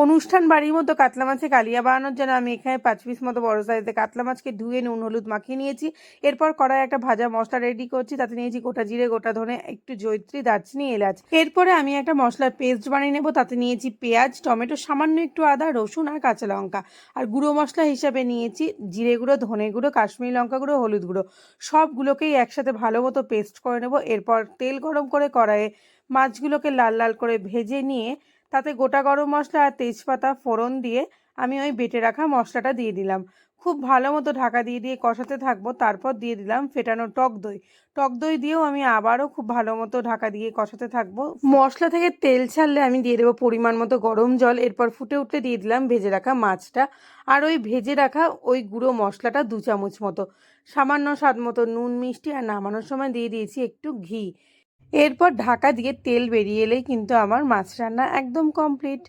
অনুষ্ঠান বাড়ির মতো কাতলা মাছে কালিয়া বানানোর জন্য আমি এখানে 5 পিস মতো বড় সাইজের কাতলা মাছকে ধুয়ে নুন হলুদ মাখিয়ে নিয়েছি। এরপর কড়াই একটা ভাজা মশলা রেডি করছি। তাতে নিয়েছি গোটা জিরে, গোটা ধনে, একটু জয়িত্রী, দারচিনি, এলাচ। এরপরে আমি একটা মশলার পেস্ট বানিয়ে নেব। তাতে নিয়েছি পেঁয়াজ, টমেটো, সামান্য একটু আদা, রসুন আর কাঁচা লঙ্কা। আর গুঁড়ো মশলা হিসাবে নিয়েছি জিরে গুঁড়ো, ধনে গুঁড়ো, কাশ্মীরি লঙ্কা গুঁড়ো, হলুদ গুঁড়ো। সবগুলোকেই একসাথে ভালো মতো পেস্ট করে নেব। এরপর তেল গরম করে কড়াইয়ে মাছগুলোকে লাল লাল করে ভেজে নিয়ে তাতে গোটা গরম মশলা আর তেজপাতা ফোড়ন দিয়ে আমি ওই বেটে রাখা মশলাটা দিয়ে দিলাম। খুব ভালো মতো ঢাকা দিয়ে দিয়ে কষাতে থাকবো। তারপর দিয়ে দিলাম ফেটানো টক দই। টক দই দিয়েও আমি আবারও খুব ভালো মতো ঢাকা দিয়ে কষাতে থাকবো। মশলা থেকে তেল ছাড়লে আমি দিয়ে দেবো পরিমাণ মতো গরম জল। এরপর ফুটে উঠলে দিয়ে দিলাম ভেজে রাখা মাছটা আর ওই ভেজে রাখা ওই গুঁড়ো মশলাটা 2 চামচ মতো, সামান্য স্বাদ মতো নুন, মিষ্টি আর নামানোর সময় দিয়ে দিয়েছি একটু ঘি। এরপর ঢাকা দিয়ে তেল বেরিয়ে এলেই কিন্তু আমার মাছ রান্না একদম কমপ্লিট।